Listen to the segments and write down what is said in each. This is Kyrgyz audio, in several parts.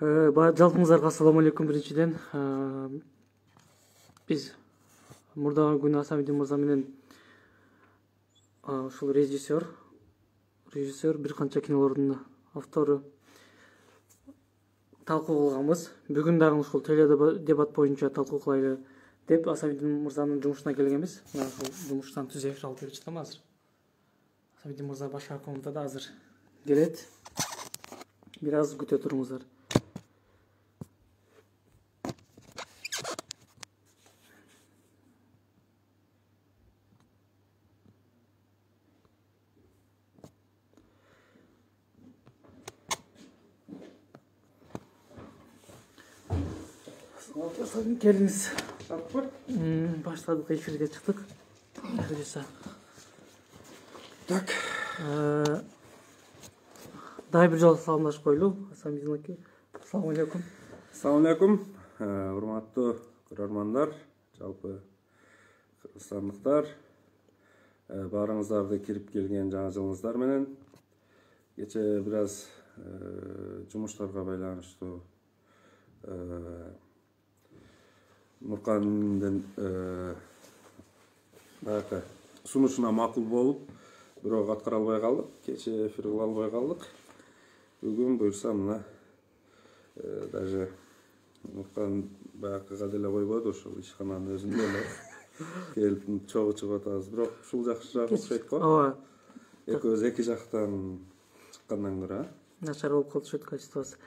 Жалпыңыздарга ассаламу алейкум. Биринчиден биз мурдагы күнү Асамидин мырза менен ушул режиссер бир канча кинолордун автору талкуу кылганбыз. Бүгүн дагы ушул теледебат боюнча талкуу кылайлы деп Асамидин мырзанын жумушуна келгенбиз. Мына ушул жумуштан түз эфир алып берип жатам азыр. Асамидин мырза башка комнатада азыр келет. Бир аз күтө туруңуздар. Келиңиз. Баштадык, эфирге чыктык. Так. Дай бир жолу саламдашып коелу. Асамидин аке. Ассаламу алейкум. Ассаламу алейкум. Урматтуу көрөрмандар, жалпы кыргызстандыктар, баарыңыздарды кирип келген жаңы жылыңыздар менен. Кече бир аз жумуштарга байланыштуу Нуркандын баягы сунушуна макул болуп, бирок аткара албай калдык. Кече эфир кыла албай калдык. Бүгүн буюрса мына даже Нуркан баягыга деле койбоду, ошол ишкананын өзүндө эле келип чогуу чыгып атабыз. Бирок ушул жакшыраак окшойт го. Ооба. Экөөбүз эки жактан чыккандан көрө. Начар болуп калышат качествосу.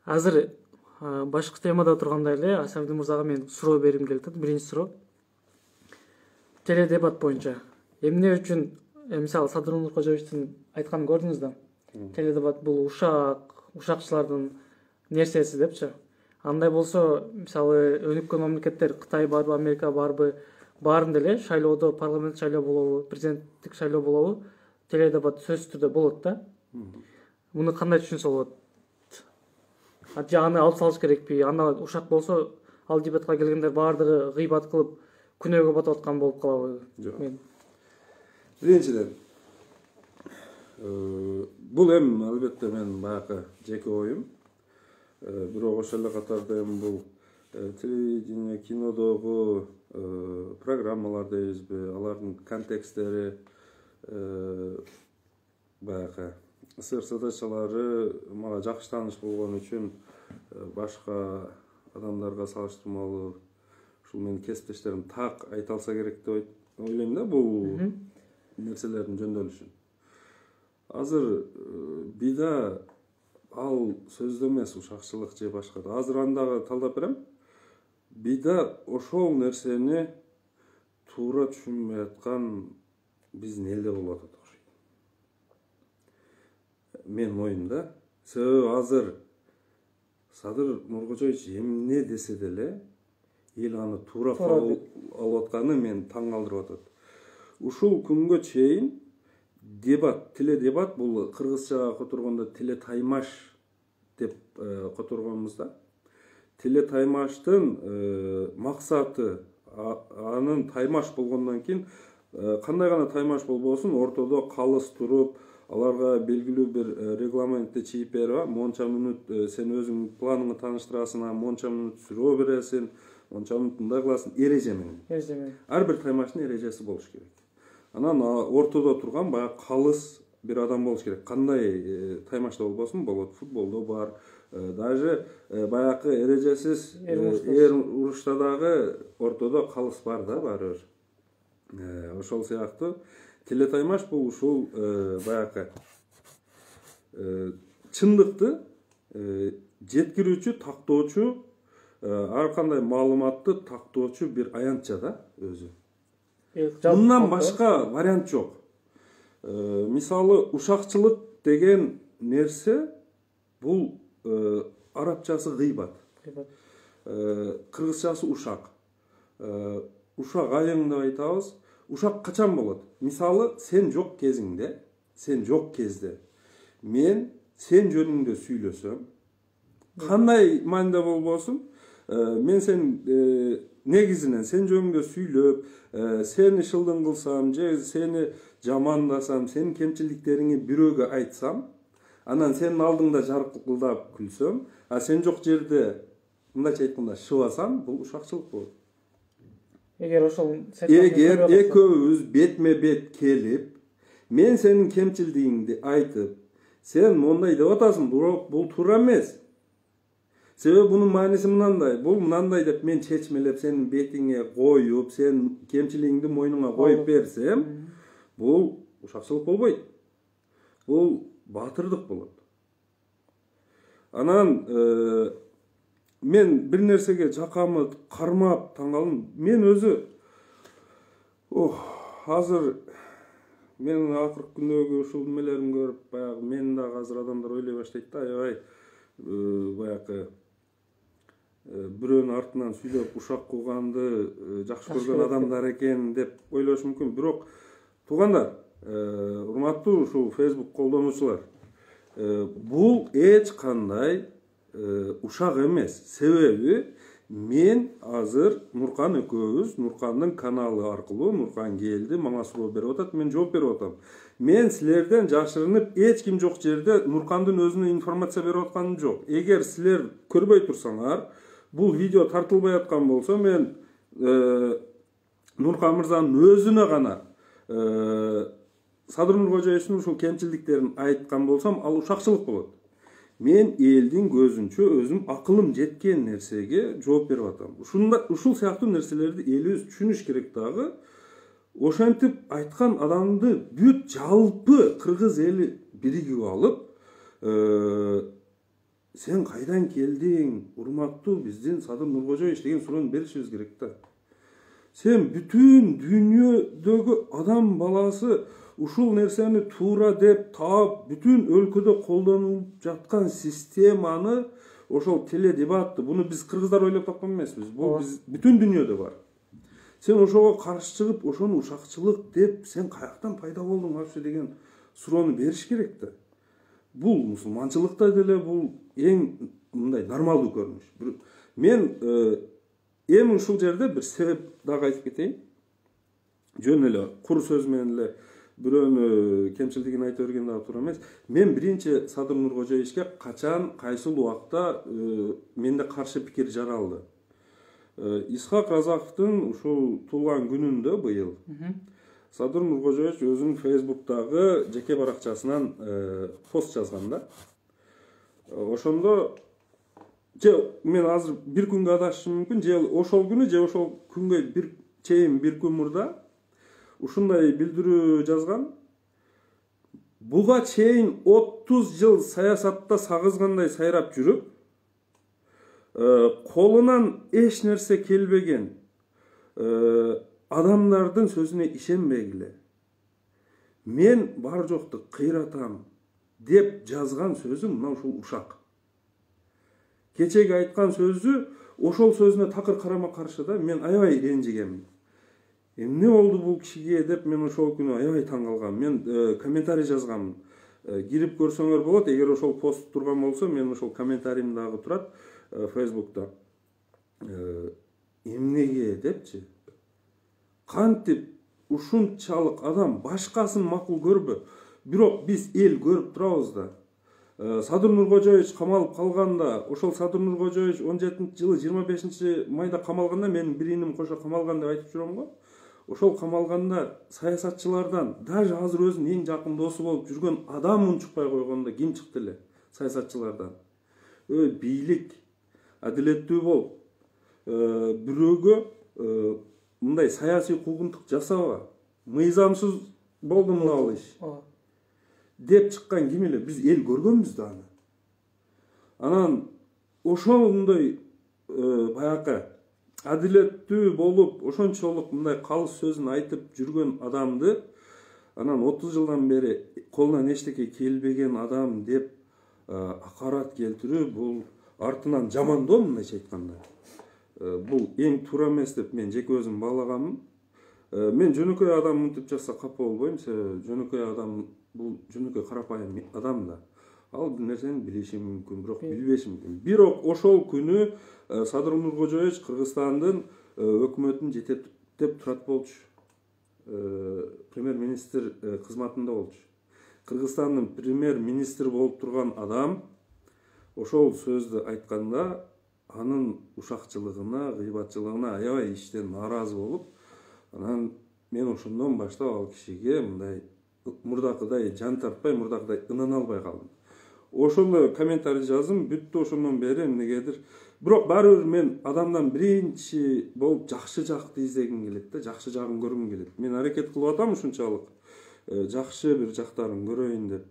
Азыр башкы темада тургандай эле Асамидин мырзага мен суроо бергим келип атат. Биринчи суроо. Теледебат боюнча эмне үчүн мисалы Садыр Нуркожоевичтин айтканын көрдүңүз да. Теледебат бул ушакчылардын нерсеси депчи. Андай болсо, мисалы өнүккөн мамлекеттер Кытай барбы, Америка барбы, баарында эле шайлоодо, парламент шайлоо болобу, президенттик шайлоо болобу, теледебат сөзсүз түрдө болот да. Муну кандай түшүнсө болот? Же аны алып салыш керекпи? Аны ушак болсо, ал дебатка келгендер баардыгы гыйбат кылып, күнөөгө батып аткан болуп калабы? Мен биринчиден бул эми албетте мен баягы жеке оюм. Бирок ошол эле катарда эми бул телевидение, кинодогу программалар дейбизби, алардын контексттери, баягы ысыр задачалары мага жакшы тааныш болгон үчүн башка адамдарга салыштырмалуу ушул менин кесиптештерим так айта алса керек деп ойлойм да бул нерселердин жөндөлүшүн. Азыр бида ал сөздө эмес ушакчылык же башка да. Азыр андагы талдап берем. Бида ошол нерсени туура түшүнбөй аткан биздин элде болуп атат окшойт. Менин оюмда. Себеби азыр Садыр Нуркожоевич эмне десе деле эл аны туура кабыл алып атканы мен таң калтырып атат. Ушул күнгө чейин дебат, теледебат бул кыргызчага которгондо телетаймаш деп которгонбуз да. Телетаймаштын максаты анын таймаш болгондон кийин кандай гана таймаш болбосун ортодо калыс туруп, аларга белгилүү бир регламентти чийип берип, монча мүнөт сен өзүң планыңды тааныштырасың, монча мүнөт сүрөө бересиң, монча мүнөт мындай кыласың, эреже менен. Ар бир таймаштын эрежеси болуш керек. Анан ортодо турган баягы калыс бир адам болуш керек. Кандай таймашта болбосун, болот, футболдо бар, даже баягы эрежесиз эр урушта дагы ортодо калыс бар да, баары бир. Ошол сыяктуу телетаймаш бул ушул баягы чындыкты жеткирүүчү, тактоочу, ар кандай маалыматты тактоочу бир аянтча да өзү. Мындан башка вариант жок. Мисалы ушакчылык деген нерсе бул арабчасы гыйбат. Кыргызчасы ушак. Ушак айың деп айтабыз. Ушак качан болот? Мисалы сен жок кезиңде, сен жок кезде мен сен жөнүңдө сүйлөсөм, кандай маанидә болбосун, мен сен негизинен сен жөнүндө сүйлөп, сени шылдың кылсам, же сени жамандасам, сенин кемчиликтериңи бирөөгө айтсам, анан сенин алдыңда жаркылдап күлсөм, А сен жок жерде мындайча айтканда шыбасаң, бул ушакчылык болот. Эгер ошол Эгер экөөбүз бетме бет келип, мен сенин кемчилдигиңди айтып, сен мондай деп атасың, бирок бул туура эмес. Себеби бунун мааниси мынандай, бул мынандай деп мен чечмелеп сенин бетиңе коюп, сен кемчилигиңди мойнуңа коюп берсем, бул ушакчылык болбойт. Бул баатырдык болот. Анан мен бир нерсеге жакамы кармап таңкалдым. Мен өзү азыр менин акыркы күндөгү ушул немелеримди көрүп, баягы мен дагы азыр адамдар ойлой баштайт да, аябай баягы бирөөнүн артынан сүйлөп ушак кылганды жакшы көргөн адамдар экен деп ойлошу мүмкүн. Бирок туугандар, урматтуу ушул Facebook колдонуучулар, бул эч кандай ушак эмес. Себеби мен азыр Нуркан экөөбүз, Нуркандын каналы аркылуу Нуркан келди, мага суроо берип атат, мен жооп берип атам. Мен силерден жашырынып, эч ким жок жерде Нуркандын өзүнө информация берип атканым жок. Эгер силер көрбөй турсаңар, бул видео тартылбай аткан болсо, мен Нуркан мырзанын өзүнө гана Садыр Нуркожоевичтин ушул кемчилдиктерин айткан болсом, ал ушакчылык болот. Мен элдин көзүнчө өзүм акылым жеткен нерсеге жооп берип атам. Ушул сыяктуу нерселерди элибиз түшүнүш керек дагы. Ошентип айткан адамды бүт жалпы кыргыз эли биригип алып, сен кайдан келдиң, урматтуу биздин Садыр Нуркожоевич деген суроону беришибиз керек да. Сен бүтүн дүйнөдөгү адам баласы ушул нерсени туура деп таап, бүтүн өлкөдө колдонулуп жаткан системаны, ошол теледебатты, буну биз кыргыздар ойлоп тапкан эмеспиз. Бул биз бүтүн дүйнөдө бар. Сен ошого каршы чыгып, ошону ушакчылык деп, сен каяктан пайда болдуң вообще деген суроону бериш керек да. Бул мусулманчылыкта деле бул эң мындай нормалдуу көрүнүш. Мен эми ушул жерде бир себеп дагы айтып кетейин. Жөн эле кур сөз менен эле бирөөнү кемчилдигин айта берген дагы туура эмес. Мен биринчи Садыр Нуркожоевичке качан, кайсыл убакта менде каршы пикир жаралды. Исхак Разаковдун ушул туулган күнүндө быйыл Садыр Нуркожоевич өзүнүн Facebook'тагы жеке баракчасынан пост жазган да. Ошондо мен азыр бир күнгө адашышым мүмкүн, же ошол күнү, же ошол күнгө бир күн мурда ушундай билдирүү жазган. Буга чейин 30 жыл саясатта сагызгандай сайрап жүрүп, колунан эч нерсе келбеген адамдардын сөзүнө ишенбегиле. Мен бар жокту кыйратам деп жазган сөзү мына ушул ушак. Кечеги айткан сөзү ошол сөзүнө такыр карама каршы да. Мен аябай ренжигем. Эмне болду бул кишиге деп мен ошол күнү аябай таң калгам. Мен комментарий жазгам. Кирип көрсөңөр болот. Эгер ошол пост турган болсо, мен ошол комментариym дагы турат Facebook'та. Эмнеге депчи? Кантип ушунчалык адам башкасын макул көрбө. Бирок биз эл көрүп турабыз да. Садыр Нуркожоевич камалып калганда, ошол Садыр Нуркожоевич 17-жылы 25 майда камалганда, менин бир иним кошо камалган деп айтып жүрөм го. Ошол камалганда саясатчылардан, даже азыр өзүнүн эң жакын досу болуп жүргөн адам унчукпай койгондо ким чыкты эле саясатчылардан? Бийлик адилеттүү болуп, бирөөгө мындай саясий куугунтук жасаба, мыйзамсыз болду мына иш деп чыккан ким эле? Биз эл көргөнбүз да аны. Анан ошондой баягы адилеттүү болуп, ошончолук мындай калыс сөзүн айтып жүргөн адамды, анан 30 жылдан бери колунан эчтеке келбеген адам деп акарат келтирүү, бул артынан жамандоо, мындайча айтканда. Бул эң туура эмес деп мен жеке өзүм баалаганмын. Мен жөнөкөй адам мынтип жазса капа болбойм, себеби жөнөкөй адам бул жөнөкөй карапайым адам да. Ал бир нерсени билиши мүмкүн, бирок билбеши мүмкүн. Бирок ошол күнү Садыр Нуркожоевич Кыргызстандын өкмөтүн жетектеп турат болчу. Премьер-министр кызматында болчу. Кыргызстандын премьер-министри болуп турган адам ошол сөздү айтканда анын ушакчылыгына, гыйбатчылыгына аябай иштен нааразы болуп, анан мен ошондон баштап ал кишиге мындай мурдакыдай жан тартпай, мурдакыдай ынана албай калдым. Ошондо комментарий жаздым, бүттү ошондон бери эмнегедир. Бирок баары бир мен адамдан биринчи болуп жакшы жакты издегим келет да, жакшы жагын көргүм келет. Мен аракет кылып атам ушунчалык жакшы бир жактарын көрөйүн деп,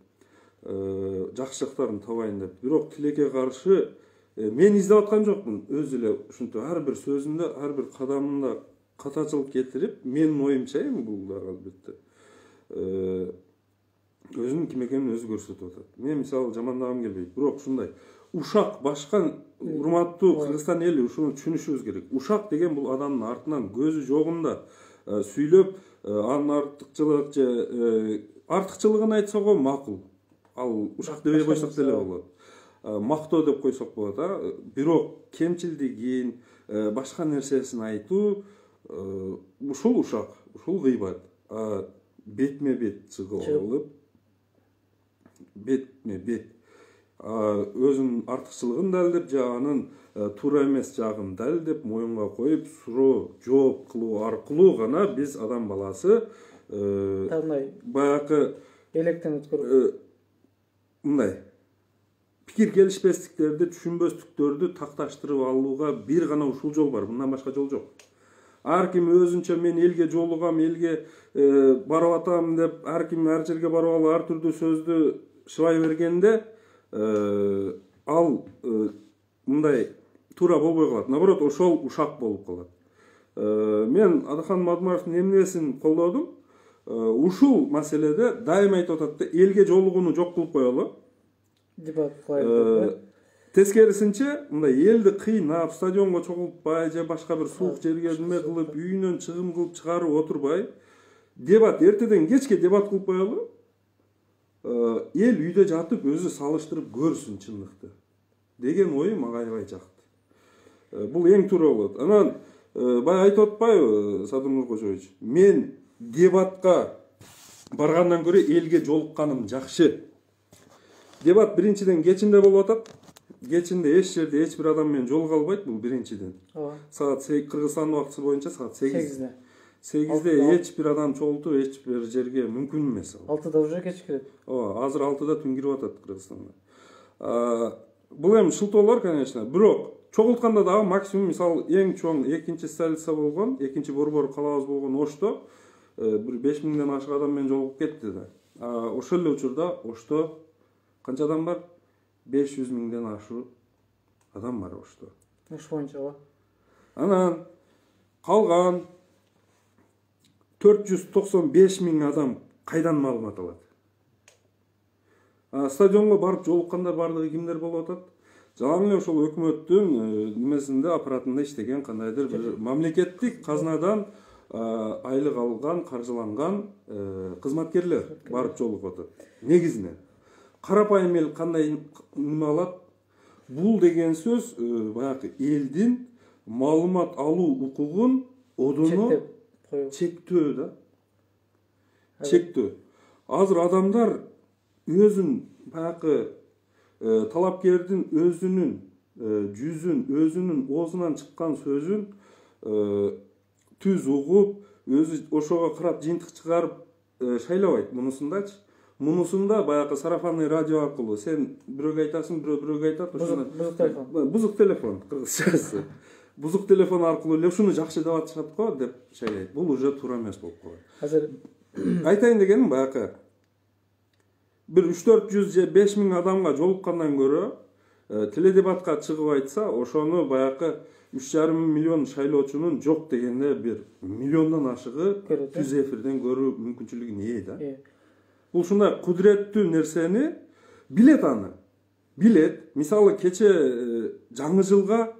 жакшы жактарын табайын деп. Бирок тилекке каршы мен издеп аткан жокмун. Өзү эле ушинтип ар бир сөзүндө, ар бир кадамында катачылык кетирип, менин оюмча бул дагы албетте өзүнүн ким экенин өзү көрсөтүп атат. Мен мисалы жамандагым келбейт, бирок ушундай ушак башкан урматтуу Кыргызстан эли ушуну түшүнүшүбүз керек. Ушак деген бул адамдын артынан көзү жогунда сүйлөп, анын артыкчылыгын айтсак макул. Ал ушак дебей койсок деле болот. Мактоо деп койсок болот, бирок кемчилдигин, башка нерсесин айтуу ушул ушак, ушул гыйбат. Бетме-бет чыгып, бетме-бет өзүнүн артыкчылыгын далилдеп, анын туура эмес жагын далилдеп, моюнга коюп, суроо жооп кылуу аркылуу гана биз адам баласы баягы электен өткөрүп мындай пикир келишпестиктерди, түшүнбөстүктөрдү такташтырып алууга бир гана ушул жол бар, мындан башка жол жок. Ар ким өзүнчө мен элге жолугам, элге барып атам деп, ар ким ар жерге барып алып ар түрдүү сөздү шыбай бергенде ал мындай туура болбой калат. Наоборот, ошол ушак болуп калат. Мен Адахан Мадумаровдун эмнесин колдодум? Ушул маселеде дайыма айтып атат да, элге жолугууну жок кылып коелу. Тескерисинче, мындай элди кыйнап, стадионго чогултпай, же башка бир суук жерге неме кылып, үйүнөн чыгым кылып чыгарып отурбай, дебат эртеден кечке дебат кылып коелу. Эл үйдө жатып өзү салыштырып көрсүн чындыкты деген ою мага аябай жакты. Бул эң туура болот. Анан баягы айтып атпайбы Садыр Нуркожоевич, мен дебатка баргандан көрө элге жолукканым жакшы. Дебат биринчиден кечинде болуп атат. Кечинде эч жерде эч бир адам менен жолуга албайт, бул биринчиден. Саат Кыргызстандын убактысы боюнча саат 8. 8-де эч бир адам чогултуп эч бир жерге мүмкүн эмес. 6-да уже кеч кирет. Азыр 6-да түн кирип атат Кыргызстанда. Бул эми шылтоолор, конечно, бирок чогултканда дагы максимум, мисалы, эң чоң экинчи столица болгон, экинчи борбор калабыз болгон Ошто бир 5000ден ашык адам менен жолугуп кетти да. Ошол эле учурда Ошто канча адам бар? 500 миңден ашуу адам бар Ошто. Ош боюнча. Анан калган 495 миң адам кайдан маалымат алат? Стадионго барып жолуккандар бардыгы кимдер болуп атат? Жалаң эле ошол өкмөттүн немесинде, аппаратында иштеген кандайдыр бир мамлекеттик казнадан айлык алган, каржыланган кызматкерлер барып жолугуп атат. Негизинен карапайым эл кандай неме алат? Бул деген сөз баягы элдин маалымат алуу укугун одоно чектөө да. Чектөө. Азыр адамдар өзүн баягы талапкердин өзүнүн жүзүн, өзүнүн оозунан чыккан сөзүн түз угуп, өзү ошого карап жыйынтык чыгарып шайлабайт. Мунусунда баягы сарафанный радио аркылуу сен бирөөгө айтасың, бирөөгө айтат, ошону бузук телефон кыргызчасы. Бузук телефон аркылуу эле ушуну жакшы деп атышат го деп шайлайт. Бул уже туура эмес болуп калат. Азыр айтайын дегеним баягы бир 3-400 же 5000 адамга жолуккандан көрө теледебатка чыгып айтса, ошону баягы 3,5 миллион шайлоочунун жок дегенде бир миллиондон ашыгы түз эфирден көрүү мүмкүнчүлүгүнө ээ да. Бул ушундай кудуреттүү нерсени билет аны. Билет. Мисалы кече жаңы жылга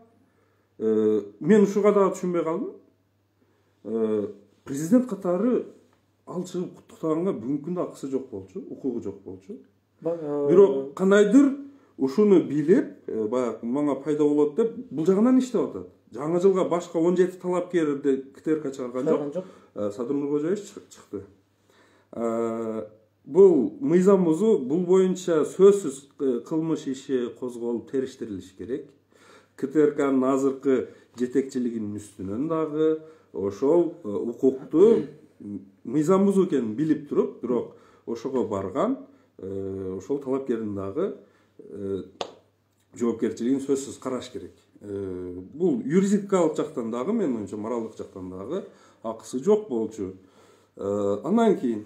мен ушуга дагы түшүнбөй калдым. Президент катары ал чыгып куттуктаганга бүгүнкү күндө акысы жок болчу, укугу жок болчу. Бирок кандайдыр ушуну билип, баягы мага пайда болот деп бул жагынан иштеп атат. Жаңы жылга башка 17 талапкерди КТРК чыгарган жок. Садыр Нуркожоевич чыкты. бул мыйзам бузуу, бул боюнча сөзсүз кылмыш иши козголуп териштирилиш керек. КТРКнын азыркы жетекчилигинин үстүнөн дагы ошол укукту мыйзам бузуу экенин билип туруп, бирок ошого барган ошол талапкердин дагы жоопкерчилигин сөзсүз караш керек. Бул юридикалык жактан дагы, менин оюмча моралдык жактан дагы акысы жок болчу. Андан кийин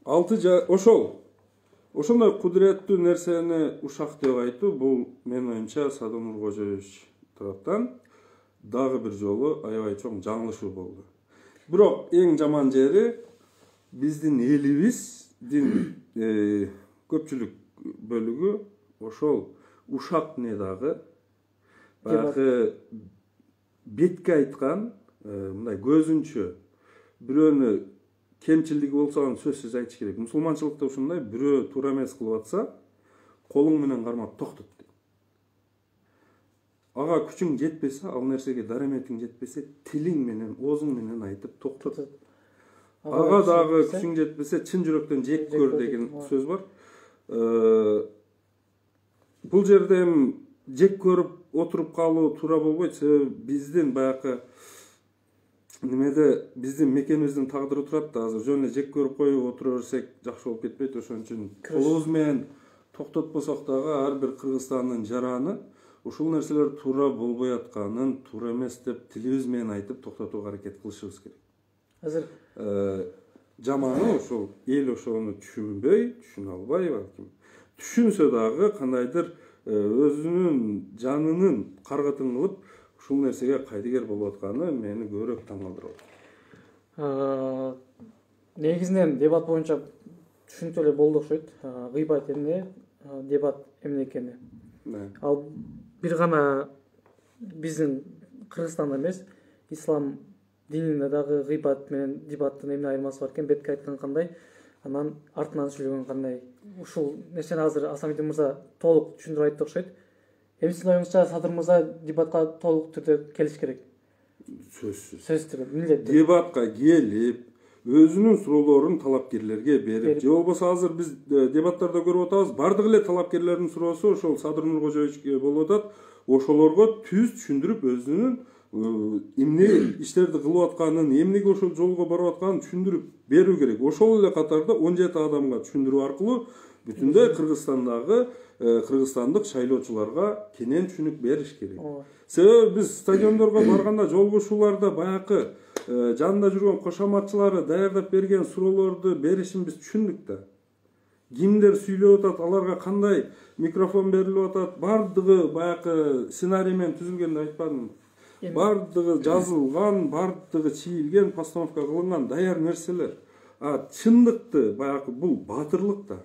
ошондой кудуреттүү нерсени ушак деп айтуу, бул менин оюмча Садыр Нуркожоевич тараптан дагы бир жолу аябай чоң жаңылышуу болду. Бирок эң жаман жери биздин элибиздин көпчүлүк бөлүгү ошол ушак не дагы баягы бетке айткан, мындай көзүнчө бирөөнү кемчилдиги болсо аны сөзсүз айтыш керек. Мусулманчылыкта ушундай, бирөө туура эмес кылып атса, колуң менен кармап токтот дейт. Ага күчүң жетпесе, ал нерсеге дараметиң жетпесе, тилиң менен, оозуң менен айтып токтот. Ага дагы күчүң жетпесе, чын жүрөктөн жек көр деген сөз бар. Бул жерде жек көрүп отуруп калуу туура болбойт. Себеби биздин баягы немеде биздин мекенибиздин тагдыры турат да, азыр жөн эле жек көрүп коюп отура берсек жакшы болуп кетпейт. Ошон үчүн колубуз менен токтотпосок дагы ар бир Кыргызстандын жараны ушул нерселер туура болбой атканын, туура эмес деп тилибиз менен айтып токтотууга аракет кылышыбыз керек. Азыр жаманы ошол эл ошону түшүнбөй, түшүнө албай, балким түшүнсө дагы кандайдыр өзүнүн жанынын каргытын кылып ушул нерсеге кайдыгер болуп атканы мени көбүрөөк таң калтырат. Негизинен дебат боюнча түшүнүктүү эле болду окшойт. Гыйбат эмне, дебат эмне экени. Ал бир гана биздин Кыргызстанда эмес, ислам дининде дагы гыйбат менен дебаттын эмне айырмасы бар экен, бетке айткан кандай, анан артынан сүйлөгөн кандай. Ушул нерсени азыр Асамидин мырза толук түшүндүрүп айтты окшойт. Эми сиздин оюңузча Садыр мырза дебатка толук түрдө келиш керек. Сөзсүз түрдө милдеттүү. Дебатка келип, өзүнүн суроолорун талапкерлерге берип, же болбосо азыр биз дебаттарда көрүп атабыз, бардык эле талапкерлердин суроосу ошол Садыр Нуркожоевичке болуп атат. Ошолорго түз түшүндүрүп, өзүнүн эмне иштерди кылып атканын, эмнеге ошол жолго барып атканын түшүндүрүп берүү керек. Ошол эле катарда 17 адамга түшүндүрүү аркылуу бүтүндөй Кыргызстандагы кыргызстандык шайлоочуларга кенен түшүнүк бериш керек. Себеби биз стадиондорго барганда, жолугушууларда баягы жанында жүргөн кошоматчылары даярдап берген суроолорду беришин биз түшүндүк да. Кимдер сүйлөп атат, аларга кандай микрофон берилип атат, бардыгы баягы сценарий менен түзүлген деп айтпадым. Бардыгы жазылган, бардыгы чийилген, постановка кылынган даяр нерселер. Чындыкты баягы бул батырлык да.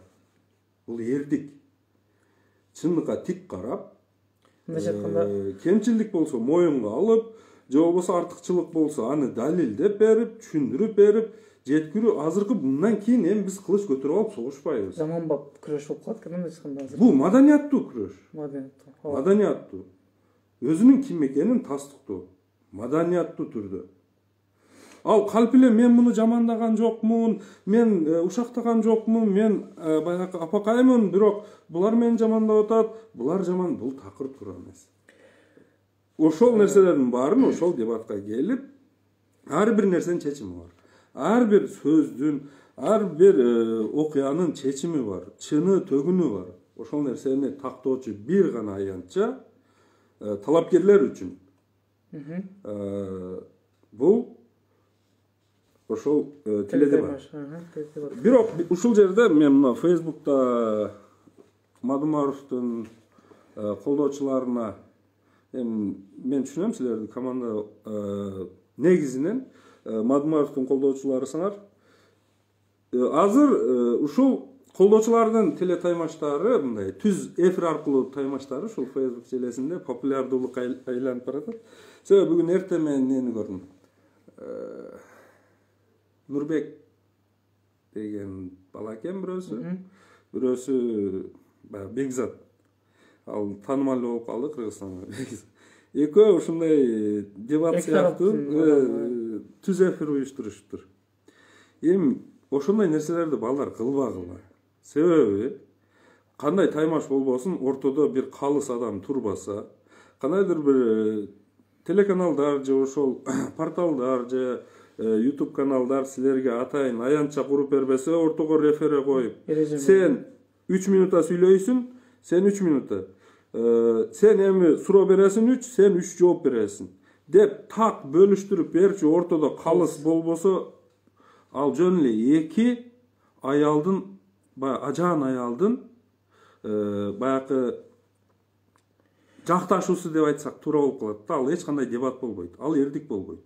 Бул эрдик. Чындыкка тик карап, кемчилдик болсо моюнга алып, же болбосо артыкчылык болсо аны далилдеп берип, түшүндүрүп берип, жеткирүү. Азыркы мындан кийин эми биз кылыч көтөрүп алып согушпайбыз. Заманбап күрөш болуп калат экен ачканда азыр. Бул маданияттуу күрөш. Маданияттуу. Өзүнүн ким экенин тастыктоо. Маданияттуу түрдө. Ал калп эле мен муну жамандаган жокмун, мен ушактаган жокмун, мен баягы апакаймын, бирок булар мени жамандап атат, булар жаман, бул такыр туура эмес. Ошол нерселердин баарын ошол дебатка келип, ар бир нерсенин чечими бар. Ар бир сөздүн, ар бир окуянын чечими бар, чыны төгүнү бар. Ошол нерсени тактоочу бир гана аянтча талапкерлер үчүн. Бул ошол теледебат. Бирок ушул жерде мен мына Facebook'та Мадумаровдун колдоочуларына мен түшүнөм, силердин команда негизинен Мадумаровдун колдоочуларысыңар. Азыр ушул колдоочулардын теле таймаштары, мындай түз эфир аркылуу таймаштары ушул Facebook желесинде популярдуулукка айланып баратат. Себеби бүгүн эртең мен нени көрдүм. Нурбек деген бала экен бирөөсү Бекзат. Ал таанымал болуп калды Кыргызстанда. Экөө ушундай дебат сыяктуу түз эфир уюштурушуптур. Эми ошондой нерселерди балдар кылбагыла. Себеби кандай таймаш болбосун, ортодо бир калыс адам турбаса, кандайдыр бир телеканалдар же ошол порталдар же YouTube каналдар силерге атайын аянтча куруп бербесе, ортого рефере коюп, сен 3 минутта сүйлөйсүн, сен 3 минутта, сен эми суроо бересиң 3, сен 3 жооп бересиң деп так бөлүштүрүп берчи, ортодо калыс болбосо, ал жөн эле 2 аялдын, ажаан аялдын баягы жакташуусу деп айтсак туура болуп калат да. Ал эч кандай дебат болбойт, ал эрдик болбойт.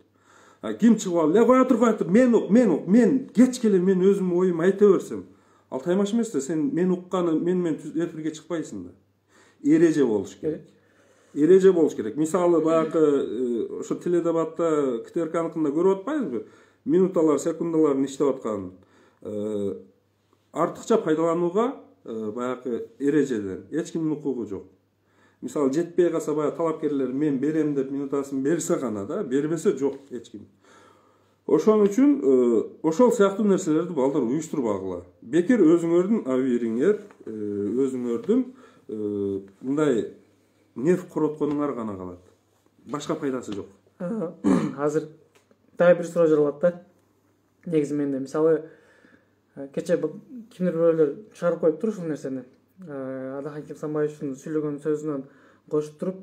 Ким чыгып алып, кое тур, мен кечке эле мен өзүмдүн оюмду айта берсем, ал таймаш эмес да. Сен мен укканы менен эфирге чыкпайсың да. Эреже болуш керек. Эреже болуш керек. Мисалы баягы ошо теледебатта КТРКныкында көрүп атпайбызбы? Минуталар, секундаларын иштеп атканын. Артыкча пайдаланууга баягы эрежеден эч кимдин укугу жок. Мисалы жетпей калса, баягы талапкерлер мен берем деп минутасын берсе гана да, бербесе жок эч ким. Ошон үчүн ошол сыяктуу нерселерди балдар уюштурбагыла. Бекер өзүңөрдүн абийириңер, өзүңөрдүн мындай нерв коротконуңар гана калат. Башка пайдасы жок. Азыр дагы бир суроо жаралат да. Негизи менде мисалы кече кимдир бирөөлөр чыгарып коюптур ушул нерсени. Адахан Кимсанбаевичтин сүйлөгөн сөзүнөн кошуп туруп,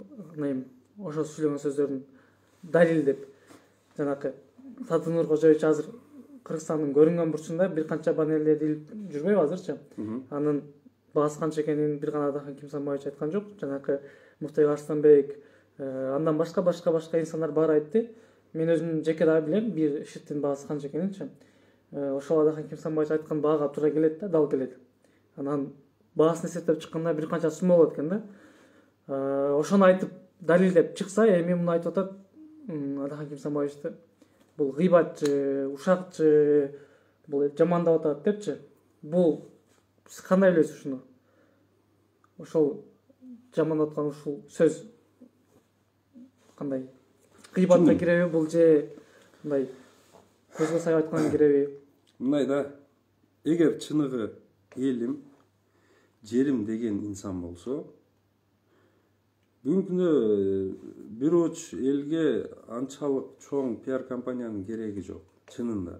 ошо сүйлөгөн сөздөрүн далилдеп, жанакы Садыр Кожоевич азыр Кыргызстандын көрүнгөн бурчунда бир канча баннерлерди илип жүрбөйбү азырчы. Анын баасы канча экенин бир гана Адахан Кимсанбаевич айткан жок. Жанакы Муктай Арстанбек, андан башка инсандар баары айтты. Мен өзүм жеке дагы билем бир ишиттин баасы канча экенинчи. Ошол Адахан Кимсанбаевич айткан баага туура келет да, дал келет. Анан баасын эсептеп чыкканда бир канча сумма болот экен да. Ошону айтып далилдеп чыкса, эми муну айтып атат Адахан Кимсанбаевичти. Бул гыйбатчы, ушакчы, бул жамандап атат депчи. Бул сиз кандай билесиз ушуну? Ошол жамандап аткан ушул сөз кандай? Гыйбатка киреби бул же мындай көзгө сайып айткан киреби? Мындай да, эгер чыныгы элим, жерим деген инсан болсо, бүгүнкү күндө бир уч элге анчалык чоң пиар компаниянын кереги жок, чынында.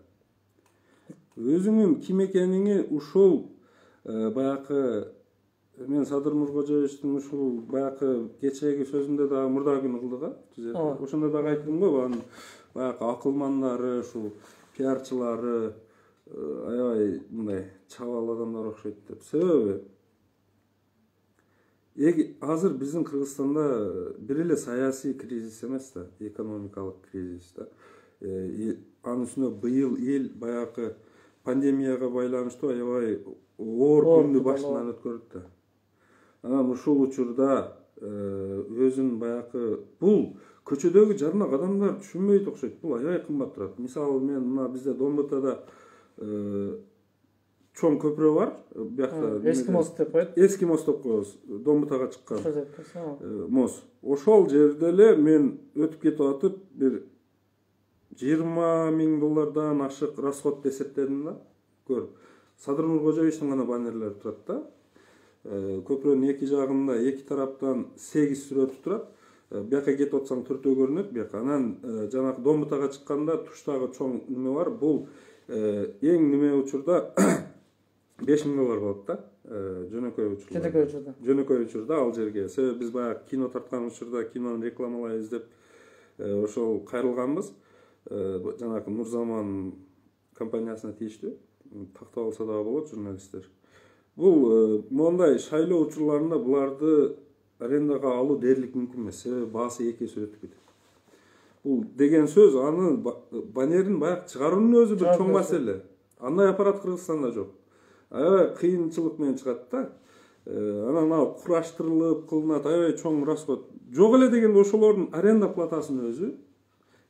Өзүңүн ким экениңи ушул баягы мен Садыр Нуркожоевичтин ушул баягы кечеги сөзүндө дагы мурда күнү кылдык, ошондо дагы айттым го, анын баягы акылмандары, ушул пиарчылары аябай мындай чабал адамдар окшойт деп. Себеби азыр биздин Кыргызстанда бир эле саясий кризис эмес да, экономикалык кризис да. Анын үстүнө быйыл эл баягы пандемияга байланыштуу аябай оор күндү башынан өткөрдү да. Анан ушул учурда өзүн баягы бул көчөдөгү жарнак адамдар түшүнбөйт окшойт. Бул аябай кымбат турат. Мисалы мен мына бизде Домбытада чоң көпүрө бар. Биякта Эски мост деп коет. Эски мост деп коебуз. Домбытага чыккан мост. Ошол жерде эле мен өтүп кетип атып бир $20,000 ашык расход эсептедим да. Көрүп. Садыр Нуркожоевичтин гана баннерлери турат да. Көпүрөнүн эки жагында эки тараптан 8 сүрөтү турат. Бияка кетип атсаң 4 көрүнөт бияка. Анан жанагы Домбытага чыкканда туштагы чоң неме бар. Бул эң неме учурда $5,000 болот да. Жөнөкөй учурда ал жерге. Себеби биз баягы кино тарткан учурда кинону рекламалайбыз деп ошол кайрылганбыз. Жанагы Нурзаман компаниясына тийиштүү. Тактап алса дагы болот журналисттер. Бул мондай шайлоо учурларында буларды арендага алуу дээрлик мүмкүн эмес. Себеби баасы 2 эсе өтүп кетет. Бул деген сөз аны баннерин баягы чыгаруунун өзү бир чоң маселе. Андай аппарат Кыргызстанда жок. Аябай кыйынчылык менен чыгат да. Анан ал кураштырылып кылынат, аябай чоң расход. Жок эле дегенде ошолордун аренда платасынын өзү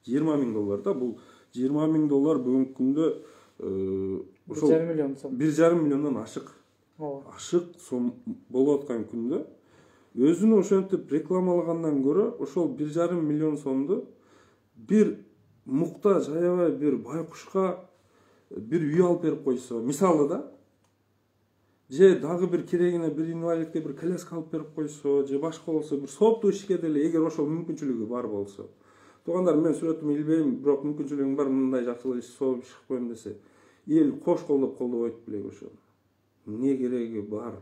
$20,000 да. Бул $20,000 бүгүнкү күндө ошол 1,5 миллиондон ашык. Ашык сом болуп аткан күндө өзүнү ошентип рекламалагандан көрө ошол 1,5 миллион сомду бир муктаж аябай бир байкушка бир үй алып берип койсо, мисалы да, же дагы бир керегине бир инвалидке бир коляска алып берип койсо, же башка болсо бир сооптуу ишке деле эгер ошол мүмкүнчүлүгү бар болсо. Туугандар, мен сүрөтүмө илбейм, бирок мүмкүнчүлүгүм бар, мындай жакшы иш сооп иш кылып коем десе, эл кош колдоп колдобойт белең ошо. Эмне кереги бар?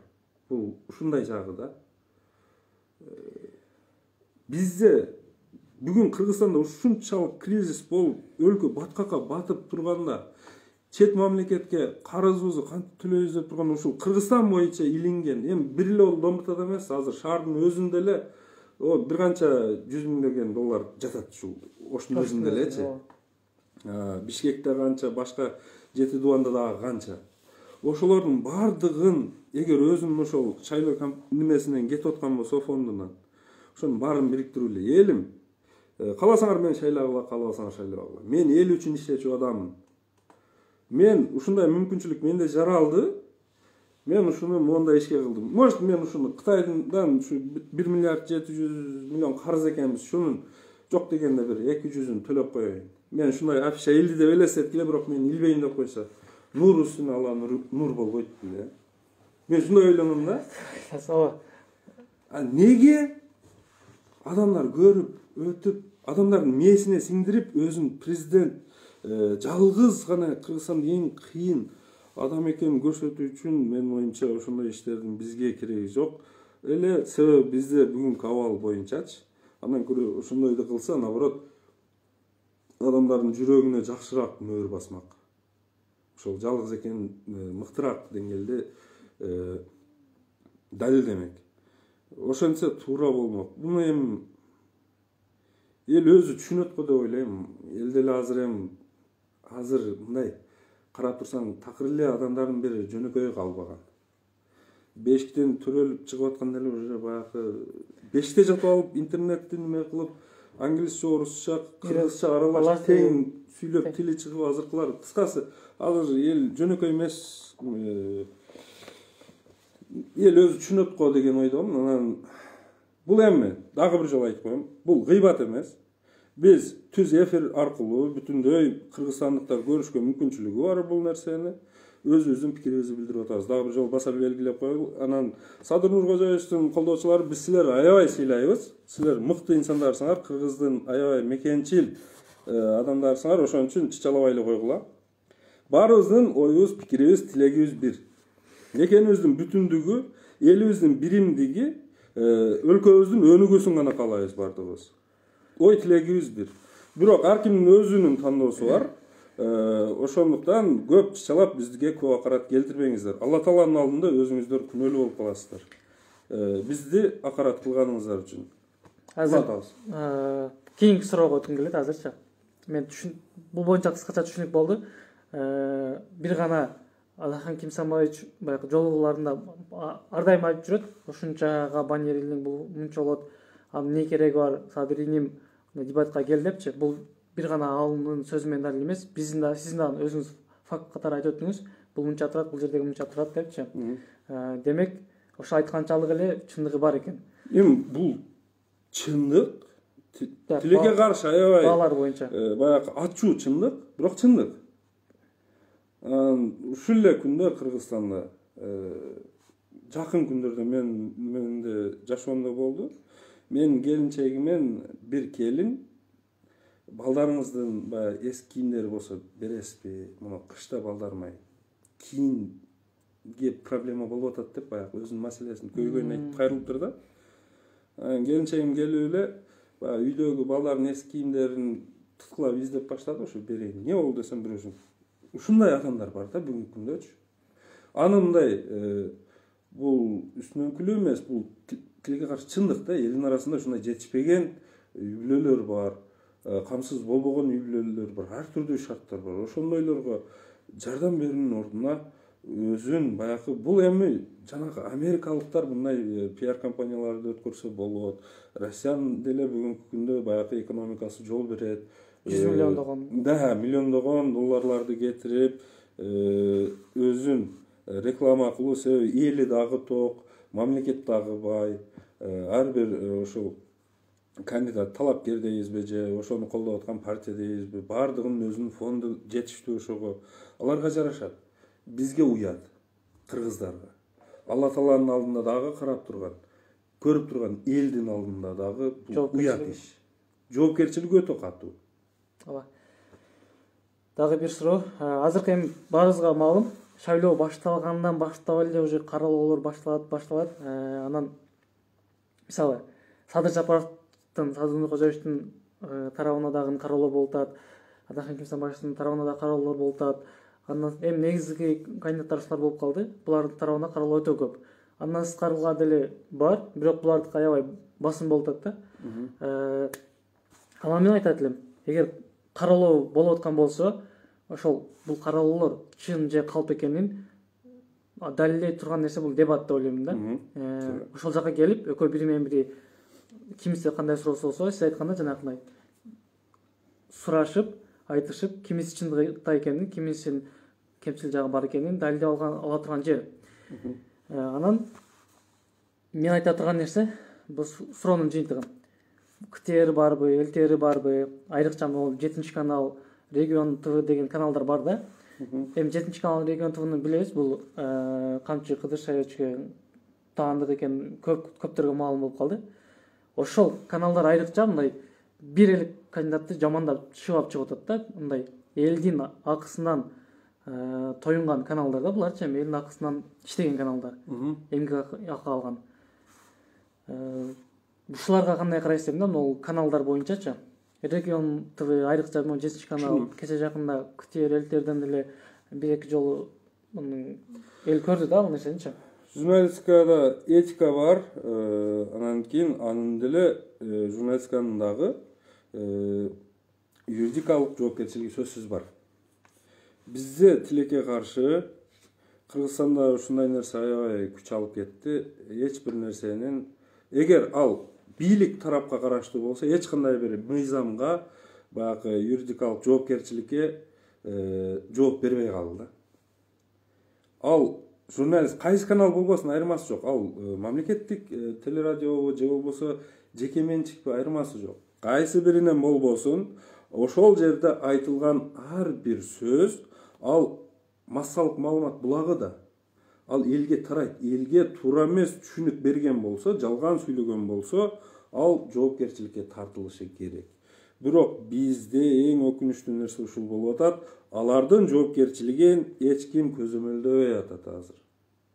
Бул ушундай жагы да. Бизде бүгүн Кыргызстанда ушунчалык кризис болуп, өлкө баткакка батып турганда, чет мамлекетке карызыбызды кантип төлөйбүз деп турган ушул Кыргызстан боюнча илинген, эми бир эле Домбутада эмес, азыр шаардын өзүндө эле бир канча 100 миңдеген доллар жатат ушул оштун өзүндө элечи. Бишкекте канча, башка жети дубанда дагы канча. Ошолордун бардыгын эгер өзүнүн ошол шайлоо немесинен кетип аткан болсо, фондунан, ошонун баарын бириктирип эле, элим, кааласаңар мени шайлагыла, каалабасаңар шайлабагыла. Мен эл үчүн иштечү адаммын. Мен ушундай мүмкүнчүлүк менде жаралды. Мен ушуну мондай ишке кылдым. Может, мен ушуну Кытайдан ушу 1 миллиард 700 миллион карыз экенбиз, шунун жок дегенде бир 200-ын төлөп коеюн. Мен ушундай афиша элди деп элестетип эле, бирок мен илбейм деп койсо, нур үстүнө ала нур болбойт беле. Мен ушундай ойлоном да. Неге адамдар көрүп, өтүп, адамдардын мээсине сиңдирип, өзүн президент жалгыз гана Кыргызстандын эң кыйын адам экенин көрсөтүү үчүн, менин оюмча, ошондой иштердин бизге кереги жок. Эле себеби бизде бүгүнкү абал боюнчачы, андан көрө ошондойду кылса, наоборот, адамдардын жүрөгүнө жакшыраак мөөр басмак. Ошол жалгыз экенин мыктыраак деңгээлде далилдемек. Ошентсе туура болмок. Буну эми эл өзү түшүнөт го деп ойлойм. Эл деле азыр мындай карап турсаң, такыр эле адамдардын бири жөнөкөй калбаган. Бешиктен төрөлүп чыгып аткан эле уже баягы бешикте жатып алып, интернетти неме кылып, англисче, орусча, кыргызча аралашып тең сүйлөп тили чыгып азыркылар. Кыскасы, азыр эл жөнөкөй эмес, эл өзү түшүнөт го деген ойдомун. Анан бул эми дагы бир жолу айтып коем, бул гыйбат эмес. Биз түз эфир аркылуу бүтүндөй кыргызстандыктар көрүшкө мүмкүнчүлүгү бар бул нерсени. Өзүбүздүн пикирибизди билдирип атабыз. Дагы бир жолу баса белгилеп коелу. Анан Садыр Нуркожоевичтин колдоочулары, биз силерди аябай сыйлайбыз. Силер мыкты инсандарсыңар, Кыргыздын аябай мекенчил адамдарсыңар. Ошон үчүн чычалабай эле койгула. Баарыбыздын оюбуз, пикирибиз, тилегибиз бир. Мекенибиздин бүтүндүгү, элибиздин биримдиги, өлкөбүздүн өнүгүүсүн гана каалайбыз бардыгыбыз. Ой тилегибиз бир. Бирок ар кимдин өзүнүн тандоосу бар. Ошондуктан көп чычалап бизге көп акарат келтирбеңиздер. Алла Тааланын алдында өзүңүздөр күнөөлүү болуп каласыздар. Бизди акарат кылганыңыздар үчүн. Азыр кийинки суроого өткүм келет азырчы. Мен бул боюнча кыскача түшүнүк болду. Бир гана Алахан Кимсамович баягы жолугуларында ар дайым айтып жүрөт. Ушунчага баннер илдиң, бул мынча болот. Эмне кереги бар, Садыриним дебатка кел депчи. Бул бир гана анын сөзү менен далил эмес. Сиздин дагы өзүңүз факт катары айтып өттүңүз. Бул мынча турат, бул жердеги мынча турат депчи. Демек, ошо айтканчалык эле чындыгы бар экен. Эми бул чындык, тилекке каршы аябай баалар боюнча баягы ачуу чындык, бирок чындык. Ушул эле күндө Кыргызстанда жакын күндөрдө менде жашоомдо болду. Мен келинчегимен бир келин, балдарыңыздын баягы эски кийимдери болсо бересизби? Мына кышта балдарыма кийимге проблема болуп атат деп баягы өзүнүн маселесин көйгөйүн айтып кайрылыптыр да. Келинчегим келип эле баягы үйдөгү балдардын эски кийимдерин туткулап издеп баштады, ошо берейин. Эмне болду десем, бирөөсүн. Ушундай адамдар бар да бүгүнкү күндөчү. Аны мындай бул үстүнөн эмес, бул тилекке каршы чындык да. Элдин арасында ушундай жетишпеген үй бүлөлөр бар, камсыз болбогон үй бүлөлөр бар, ар түрдүү шарттар бар. Ошондойлорго жардам берүүнүн ордуна өзүн баягы бул эми жанагы америкалыктар мындай пиар компанияларды өткөрсө болот. Россиянын деле бүгүнкү күндө баягы экономикасы жол берет. 100 миллиондогон. Да, миллиондогон долларларды кетирип, өзүн реклама кылуу, себеби эли дагы ток, мамлекет дагы бай. Ар бир ошол кандидат талапкер дейбизби же ошону колдоп аткан партия дейбизби, баардыгынын өзүнүн фонду жетиштүү ошого. Аларга жарашат. Бизге уят, кыргыздарга. Алла Тааланын алдында дагы карап турган, көрүп турган элдин алдында дагы бул уят иш. Жоопкерчилиги өтө катуу. Ооба. Дагы бир суроо. Азыркы эми баарыбызга маалым, шайлоо башталгандан баштап эле уже каралоолор башталат. Анан мисалы Садыр Жапаровдун, Садыр Нуркожоевичтин тарабына дагы кароолор болуп атат. Атахан Кемсанбаевдин тарабына да кароолор болуп атат. Андан эми негизги кандидаттар ушулар болуп калды. Булардын тарабына кароолор өтө көп. Андан сырткарыга деле бар, бирок булардыкы аябай басым болуп атат да. Анан мен айтат элем, эгер кароолоо болуп аткан болсо, ошол бул кароолор чын же калп экенин далилдей турган нерсе бул дебат деп ойлойм да. Ошол жака келип, экөө бири менен бири кимиси кандай суроосу болсо, сиз айткандай жанагындай сурашып, айтышып, кимиси чындыкта экенин, кимисинин кемчил жагы бар экенин далилдеп ала турган жер. Анан мен айта турган нерсе бул суроонун жыйынтыгы. КТР барбы, ЛТР барбы, айрыкча могу 7-канал, Регион ТВ деген каналдар бар да. Эми 7-канал, Регион ТВны билебиз, бул Камчы Кыдыршаевичке таандык экен көптөргө маалым болуп калды. Ошол каналдар айрыкча мындай бир эле кандидатты жамандап чыгып чыгып атат да, мындай элдин акысынан тоюнган каналдар да буларчы, эми элдин акысынан иштеген каналдар. Эмгек акы алган. Ушуларга кандай карайсыз дейм да, могу каналдар боюнчачы. Регион ТВ айрыкча 7-канал кече жакында КТР, ЛТРден деле бир-эки жолу эл көрдү да бул нерсеничи. Журналистикада этика бар, анан кийин анын деле журналистиканын дагы юридикалык жоопкерчилиги сөзсүз бар. Бизде тилекке каршы Кыргызстанда ушундай нерсе аябай күч алып кетти. Эч бир нерсенин эгер ал бийлик тарапка караштуу болсо, эч кандай бир мыйзамга баягы юридикалык жоопкерчиликке жооп бербей калды да. Ал журналист кайсы канал болбосун айырмасы жок. Ал мамлекеттик телерадиобу же болбосо жеке менчикпи айырмасы жок. Кайсы биринен болбосун, ошол жерде айтылган ар бир сөз ал массалык маалымат булагы да. Ал элге тарайт. Элге туура эмес түшүнүк берген болсо, жалган сүйлөгөн болсо, ал жоопкерчиликке тартылышы керек. Бирок бизде эң өкүнүчтүү нерсе ушул болуп атат. Алардын жоопкерчилигин эч ким көзөмөлдөбөй атат азыр.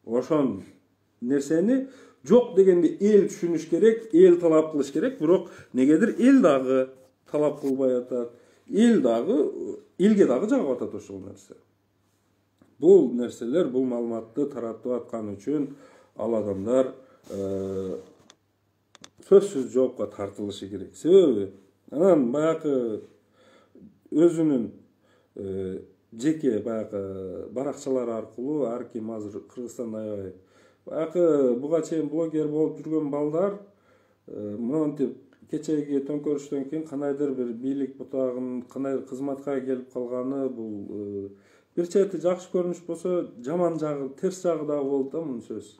Ошон нерсени жок дегенде эл түшүнүш керек, эл талап кылыш керек, бирок негедир эл дагы талап кылбай атат. Эл дагы элге дагы жагып атат ошол нерсе. Бул нерселер, бул маалыматты таратып аткан үчүн ал адамдар сөзсүз жоопко тартылышы керек. Себеби анан баягы өзүнүн жеке баягы баракчалары аркылуу ар ким азыр Кыргызстанда аябай баягы буга чейин блогер болуп жүргөн балдар монтип кечеги төңкөрүштөн кийин кандайдыр бир бийлик бутагын, кандайдыр кызматка келип калганы бул бир чети жакшы көрүнүш болсо, жаман жагы, терс жагы дагы болот да мунун сөз.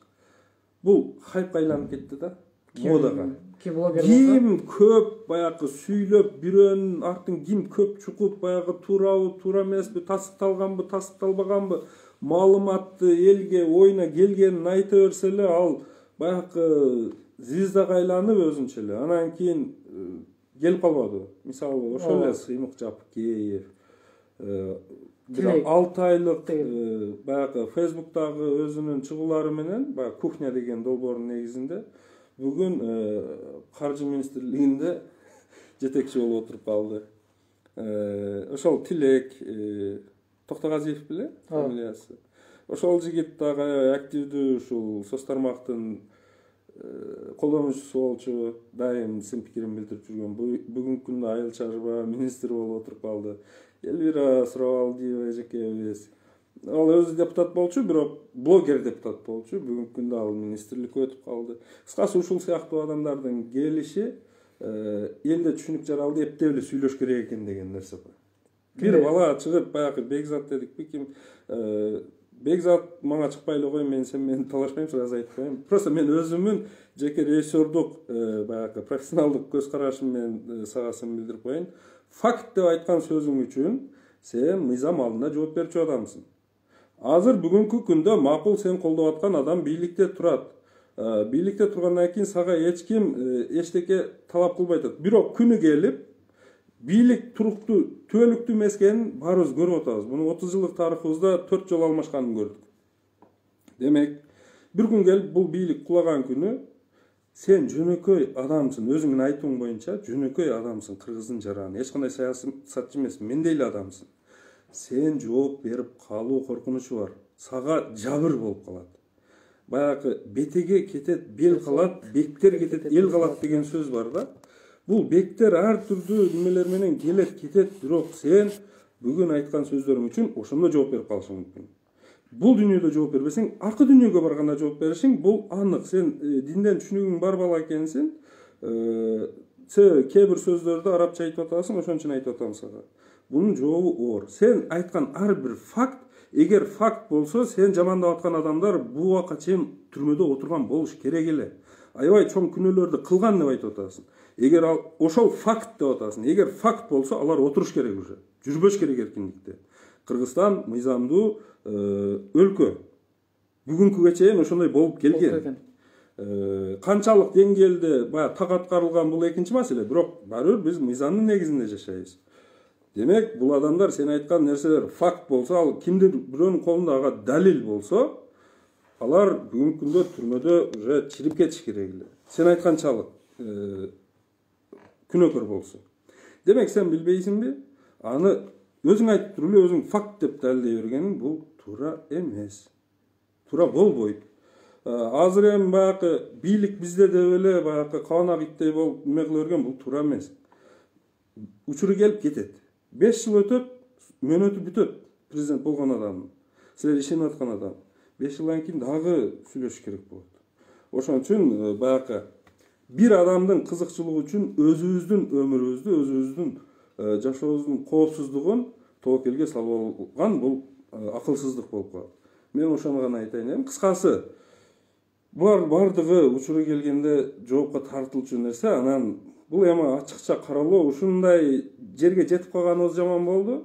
Бул хайпка айланып кетти да. Модага. Ким көп баягы сүйлөп, бирөөнүн артын ким көп чукуп, баягы туурабы, туура эмеспи, тасыкталганбы, тасыкталбаганбы, маалыматты элге оюна келгенин айта берсе эле, ал баягы звездага айланып өзүнчө эле. Анан кийин келип калбады. Мисалы, ошол эле Сыймык Жапыкеев, 6 айлык баягы Facebook'тагы өзүнүн чыгуулары менен, баягы кухня деген долбоордун негизинде бүгүн каржы министрлигинде жетекчи болуп отуруп калды. Ошол Тилек Токтогазиев беле фамилиясы. Ошол жигит дагы активдүү ушул соц тармактын колдонуучусу болчу, дайым сын пикирин билдирип жүргөн. Бүгүнкү күндө Айыл чарба министри болуп отуруп калды. Элвира Суравалдиева эжекебиз. Ал өзү депутат болчу, бирок блогер депутат болчу. Бүгүнкү күндө ал министрликке өтүп калды. Кыскасы ушул сыяктуу адамдардын келиши элде түшүнүк жаралды, эптеп эле сүйлөш керек экен деген нерсе бар. Бир бала чыгып баягы Бекзат дедикпи, ким Бекзат мага чыкпай эле кой, сен мени талашпайм, аз айтып коеюн. Просто мен өзүмүн жеке режиссердук баягы профессионалдык көз карашым менен сага билдирип коеюн. Факт деп айткан сөзүң үчүн сен мыйзам алдында жооп берчү адамсың. Азыр бүгүнкү күндө макул сен колдоп аткан адам бийликте турат. Бийликте тургандан кийин сага эч ким эчтеке талап кылбай атат. Бирок күнү келип бийлик туруктуу түбөлүктүү эмес экенин баарыбыз көрүп атабыз. Муну 30 жылдык тарыхыбызда 4 жолу алмашканын көрдүк. Демек, бир күн келип бул бийлик кулаган күнү сен жөнөкөй адамсың, өзүңдүн айтууң боюнча жөнөкөй адамсың, кыргыздын жараны. Эч кандай саясатчы эмес, мендей эле адамсың. Сен жооп берип калуу коркунучу бар. Сага жабыр болуп калат. Баягы бетеге кетет, бел калат, бектер кетет, эл калат деген сөз бар да. Бул бектер ар түрдүү немелер менен келет, кетет, бирок сен бүгүн айткан сөздөрүң үчүн ошондо жооп берип калышың мүмкүн. Бул дүйнөдө жооп бербесең, аркы дүйнөгө барганда жооп беришиң бул анык. Сен динден түшүнүгүң бар бала экенсиң. Сен кээ бир сөздөрдү арабча айтып атасың, ошон үчүн айтып атам сага. Бунун жообу оор. Сен айткан ар бир факт, эгер факт болсо, сен жамандап аткан адамдар бул убакка чейин түрмөдө отурган болуш керек эле. Аябай чоң күнөөлөрдү кылган деп айтып атасың. Эгер ошол факт деп атасың, эгер факт болсо, алар отуруш керек уже. Жүрбөш керек эркиндикте. Кыргызстан мыйзамдуу өлкө. Бүгүнкүгө чейин ошондой болуп келген. Канчалык деңгээлде баягы так аткарылган бул экинчи маселе, бирок баары бир биз мыйзамдын негизинде жашайбыз. Демек, бул адамдар сен айткан нерселер факт болсо, ал кимдир бирөөнүн колунда ага далил болсо, алар бүгүнкү күндө түрмөдө уже чирип кетиш керек эле. Сен айтканчалык күнөөкөр болсо. Демек, сен билбейсиңби? Аны өзүң айтып туруп эле өзүң факт деп далилдей бергениң бул туура эмес. Туура болбойт. Азыр эми баягы бийлик бизде деп эле баягы кабанак иттей болуп эме кыла берген бул туура эмес. Учуру келип кетет. 5 жыл өтөт, мөөнөтү бүтөт. Президент болгон адам, силер ишенип аткан адам. 5 жылдан кийин дагы сүйлөшүш керек болот. Ошон үчүн баягы бир адамдын кызыкчылыгы үчүн өзүбүздүн өмүрүбүздү, өзүбүздүн жашообуздун коопсуздугун тобокелге салып алган бул акылсыздык болуп калат. Мен ошону гана айтайын элем. Кыскасы, булар бардыгы учуру келгенде жоопко тартылчу нерсе. Анан бул эми ачыкча каралоо, ушундай жерге жетип калганыбыз жаман болду.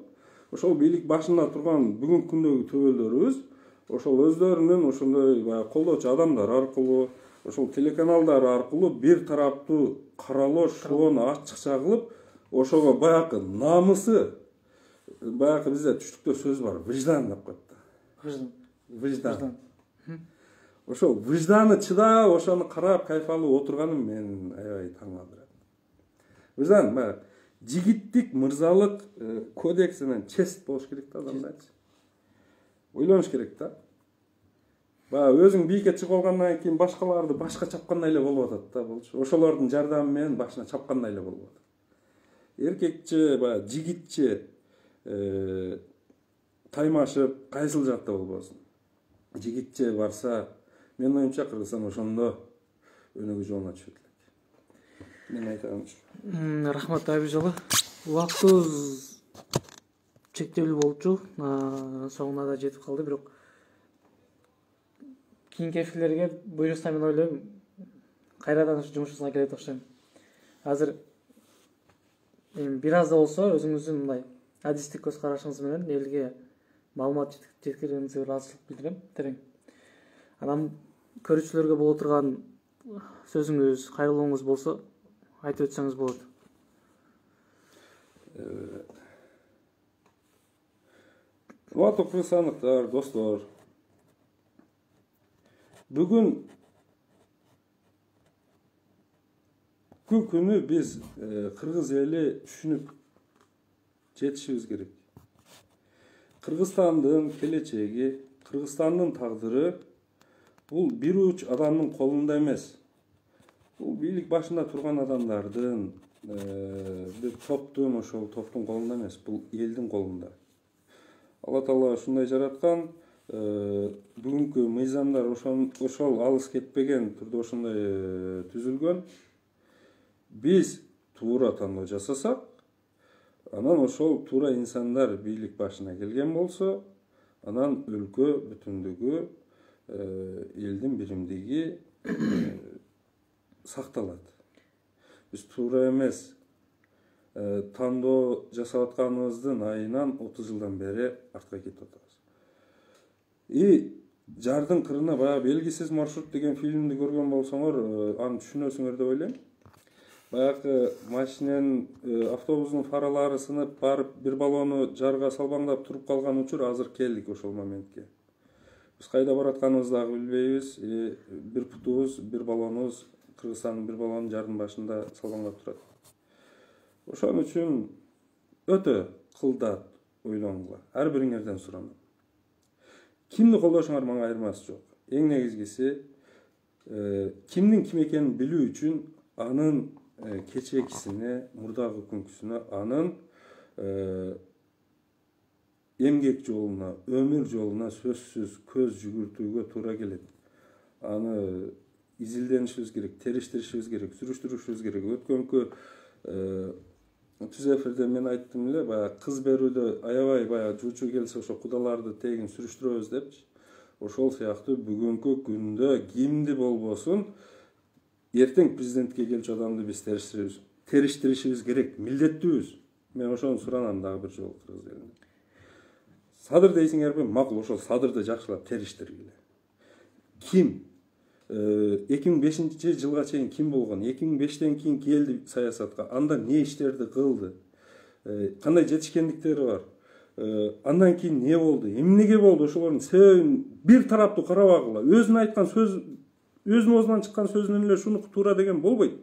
Ошол бийлик башында турган бүгүнкү күндөгү төбөлдөрүбүз ошол өздөрүнүн ошондой колдоочу адамдар аркылуу, ошол телеканалдар аркылуу бир тараптуу каралоо, шоону ачыкча кылып, ошого баягы намысы, баягы бизде түштүктө сөз бар, выждан деп коет да. Выждан. Ошол выжданы чыдап, ошону карап, кайф алып отурганым мен аябай таң калтырат. Выждан баягы жигиттик, мырзалык кодексинен чест болуш керек да адамдарчы. Ойлонуш керек да. Баягы өзүң бийикке чыгып алгандан кийин башкаларды башка чапкандай эле болуп атат да болчу. Ошолордун жардамы менен башына чапкандай эле болуп атат. Эркекче, баягы жигитче таймашып, кайсыл жакта болбосун. Жигитче барса, менин оюмча Кыргызстан ошондо өнөгө жолуна түшөт элек. Мен айтам ушу. Рахмат Абижалы. Убактыбыз чектелүү болчу. Соңуна да жетип калды, бирок кийинки эфирлерге буйрукса мен ойлойм кайрадан ушу жумушубузга келет окшойм. Азыр эми бир аз да болсо өзүңүздүн мындай адистик көз карашыңыз менен элге маалымат жеткиргениңизге ыраазычылык билдирем. Терең. Анан көрүүчүлөргө боло турган сөзүңүз, кайрылууңуз болсо айтып өтсөңүз болот. Урматтуу кыргызстандыктар, достор. Бүгүн күнү биз кыргыз эли түшүнүп жетишибиз керек. Кыргызстандын келечеги, Кыргызстандын тагдыры бул бир уч адамдын колунда эмес. Бул бийлик башында турган адамдардын, бир топтун, ошол топтун колунда эмес, бул элдин колунда. Алла Таала ушундай жараткан, бүгүнкү мыйзамдар ошол алыс кетпеген түрдө ошондой түзүлгөн. Биз туура тандоо жасасак, анан ошол туура инсандар бийлик башына келген болсо, анан өлкө бүтүндүгү, элдин биримдиги сакталат. Биз туура эмес тандоо жасап атканыбыздын айынан 30 жылдан бери артка кетип атабыз. Жардын кырына баягы белгисиз маршрут деген фильмди көргөн болсоңор, аны түшүнөсүңөр деп ойлойм. Баягы машиненин, автобустун фаралары сынып барып, бир баллону жарга салбаңдап туруп калган учур азыр келдик ошол моментке. Биз кайда баратканыбызды дагы билбейбиз. Бир путубуз, бир баллонубуз Кыргызстандын бир баллонун жардын башында салбаңдап турат. Ошон үчүн өтө кылдат ойлонуңар. Ар бириңерден суранам. Кимди колдошуңар мага айырмасы жок. Эң негизгиси кимдин ким экенин билүү үчүн анын кечээкисине, мурдагы күнкүсүнө, анын эмгек жолуна, өмүр жолуна сөзсүз көз жүгүртүүгө туура келет. Аны изилденишибиз керек, териштиришибиз керек, сүрүштүрүшүбүз керек. Өткөнкү түз эфирде мен айттым эле, баягы кыз берүүдө аябай баягы жуучу келсе ошо кудаларды тегин сүрүштүрөбүз депчи. Ошол сыяктуу бүгүнкү күндө кимди болбосун эртең президентке келчү адамды биз териштиришибиз керек, милдеттүүбүз. Мен ошону суранам дагы бир жолу кыргыз элине. Садыр дейсиңерби? Макул, ошол садырды жакшылап териштиргиле. Ким 2005 жылга чейин ким болгон? 2005тен кийин келди саясатка. Анда не иштерди кылды? Кандай жетишкендиктери бар? Андан кийин не болду? Эмнеге болду? Ошолордун себебин бир тараптуу карабагыла. Өзүнүн айткан сөз, өзүнүн оозунан чыккан сөзүнөн эле шуну туура деген болбойт.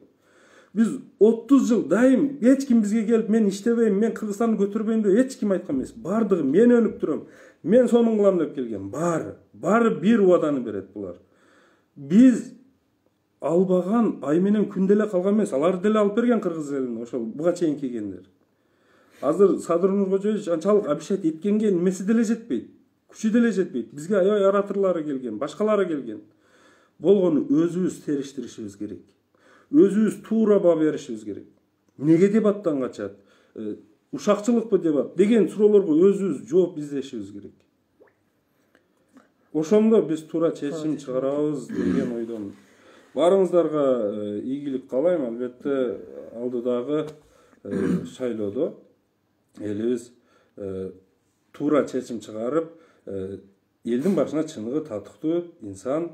Биз 30 жыл дайым эч ким бизге келип мен иштебейм, мен Кыргызстанды көтөрбөйм деп эч ким айткан эмес. Бардыгы мен өнүп турам, мен сонун кылам деп келген. Баары бир убаданы берет булар. Биз албаган ай менен күн деле калган эмес, аларды деле алып берген кыргыз элине ошол буга чейин келгендер. Азыр Садыр Нуркожоевич анчалык обещать эткенге немеси деле жетпейт, күчү деле жетпейт. Бизге аябай ораторлары келген, башкалары келген. Болгону өзүбүз териштиришибиз керек. Өзүбүз туура баа беришибиз керек. Неге дебаттан качат? Ушакчылыкпы дебат деген суроолорго өзүбүз жооп издешибиз керек. Ошондо биз туура чечим чыгарабыз деген ойдомун. Баарыңыздарга ийгилик каалайм. Албетте алдыдагы шайлоодо элибиз туура чечим чыгарып, элдин башына чыныгы татыктуу инсан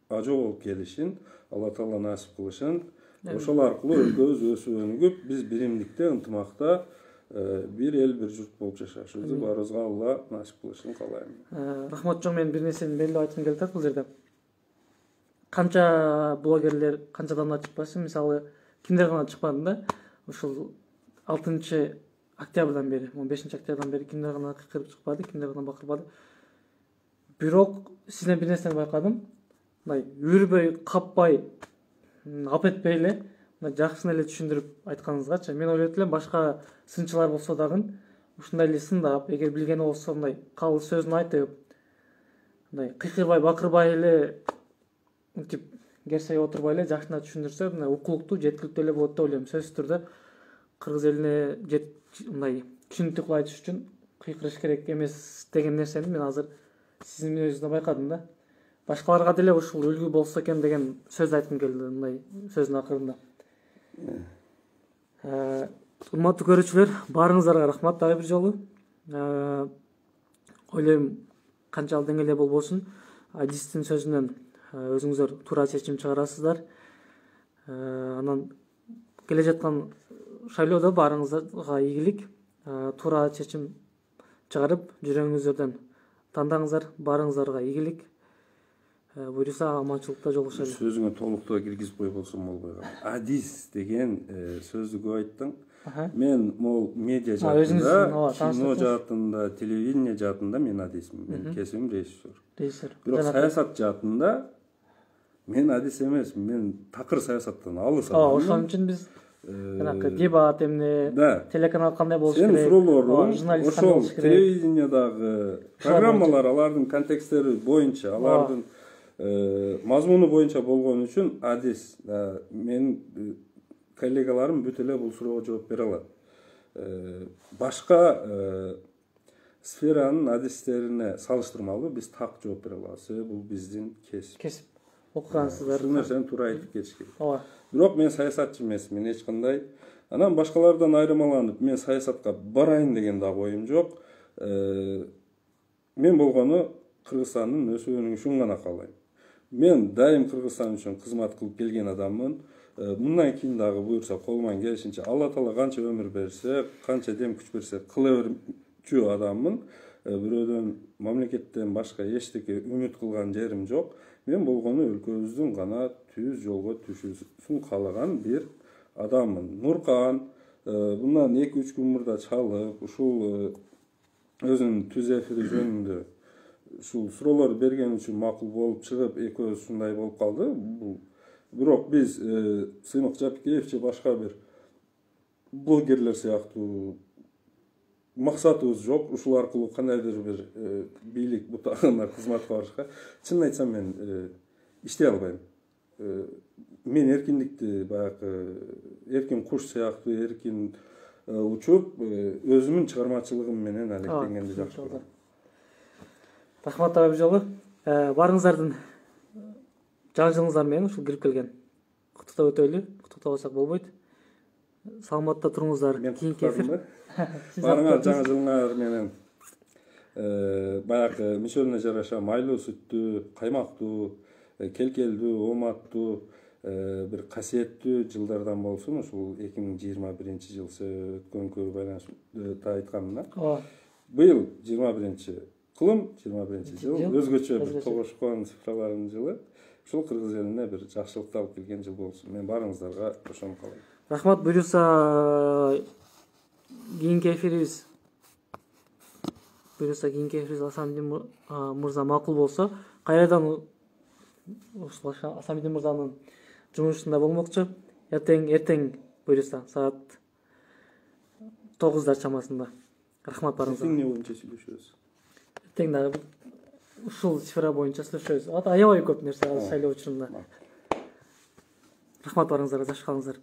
ажо болуп келишин Алла Таала насип кылышын. Ошол аркылуу өлкөбүз өсүп өнүгүп, биз биримдикте, ынтымакта бир эл, бир журт болуп жашашыбызды баарыбызга Алла насип кылышын каалайм. Рахмат жок, мен бир нерсени белгилеп айткым келип атат бул жерде. Канча блогерлер, канчадан да чыкпасын, мисалы кимдер гана чыкпады да. Ушул 6 октябрдан бери, 15 октябрдан бери кимдер гана кыркырып чыкпады, кимдер гана бакырбады. Бирок сизден бир нерсени байкадым. Мындай үрбөй, каппай, ап этпей эле, жакшысын эле түшүндүрүп айтканыңызгачы. Мен ойлойт элем башка сынчылар болсо дагы ушундай эле сындап, эгер билгени болсо мындай калыс сөзүн айтып, мындай кыйкырбай, бакырбай эле, мынтип керсей отурбай эле жакшына түшүндүрсө, мындай укулуктуу, жеткиликтүү эле болот деп ойлойм. Сөзсүз түрдө кыргыз элине мындай түшүнүктүү кылып айтыш үчүн кыйкырыш керек эмес деген нерсени мен азыр сиздин мүнөзүңүздө байкадым да. Башкаларга деле ушул үлгү болсо экен деген сөз айткым келди мындай сөздүн акырында. Урматтуу көрүүчүлөр, баарыңыздарга рахмат дагы бир жолу. Ойлойм канчалык деңгээлде болбосун, Адистин сөзүнөн өзүңүздөр туура чечим чыгарасыздар. Анан келе жаткан шайлоодо баарыңыздарга ийгилик, туура чечим чыгарып, жүрөгүңүздөрдөн тандаңыздар, баарыңыздарга ийгилик. Буюрса аманчылыкта жолугушайлы. Сөзүңө толуктоо киргизип кой болсом болбой калат. Адис деген сөздү көп айттың. Мен могул медиа жаатында, кино жаатында, телевидение жаатында мен адисмин. Мен кесибим режиссер. Бирок саясат жаатында мен адис эмесмин. Мен такыр саясаттан алыс адаммын. Ошон үчүн биз дебат эмне, телеканал кандай болуш керек? Сен суроолоруң ошол телевидениедагы программалар, алардын контексттери боюнча, алардын мазмуну боюнча болгон үчүн адис. Мен коллегаларым бүт эле бул суроого жооп бере алат. Башка сферанын адистерине салыштырмалуу биз так жооп бере алабыз. Бул биздин кесип. Окугансыздар. Ушул нерсени туура айтып кетиш керек. Ооба. Бирок мен саясатчы эмесмин эч кандай. Анан башкалардан айырмаланып мен саясатка барайын деген да оюм жок. Мен болгону Кыргызстандын өсүүнүн үчүн гана каалайм. Мен дайым Кыргызстан үчүн кызмат кылып келген адаммын. Мындан кийин дагы буюрса колуман келишинче Алла Таала канча өмүр берсе, канча дем күч берсе кыла берчү адаммын. Бирөөдөн мамлекеттен башка эчтеке үмүт кылган жерим жок. Мен болгону өлкөбүздүн гана түз жолго түшүүсүн каалаган бир адаммын. Нуркан bundan 2-3 gün burada çalıp, ушул өзүнүн түз эфири жөнүндө ушул суроолорду берген үчүн макул болуп чыгып, экөөбүз ушундай болуп калды. Бирок биз Сыймык Жапикеев же башка бир блогерлер сыяктуу максатыбыз жок. Ушул аркылуу кандайдыр бир бийлик бутагына кызматка барышка. Чынын айтсам мен иштей албайм. Мен эркиндикти баягы эркин куш сыяктуу эркин учуп, өзүмдүн чыгармачылыгым менен алектенгенди жакшы көрөм. Рахмат ага бир жолу. Баарыңыздардын жаңы жылыңыздар менен ушул кирип келген. Куттуктап өтөлү. Куттуктабасак болбойт. Саламатта туруңуздар. Кийинки эфир. Баарыңар жаңы жылыңар менен баягы мисөлүнө жараша майлуу сүттүү, каймактуу, келкелдүү, ооматтуу, бир касиеттүү жылдардан болсун. Ушул 2021 жыл өткөнгө байланыштуу айткам да. Ооба. Быйыл 21 кылым, 21 жыл өзгөчө бир тогошкон цифралардын жылы. Ушул кыргыз элине бир жакшылыкты алып келген жыл болсун. Мен баарыңыздарга ошону каалайм. Рахмат, буюрса кийинки эфирибиз Асамидин мырза макул болсо, кайрадан ушул Асамидин мырзанын жумушунда болмокчу. Эртең буюрса саат 9 чамасында. Рахмат баарыңызга. Эмне боюнча сүйлөшөбүз? Эртең дагы ушул цифра боюнча сүйлөшөбүз. Аябай көп нерсе шайлоо учурунда. Рахмат баарыңыздарга, жакшы калыңыздар.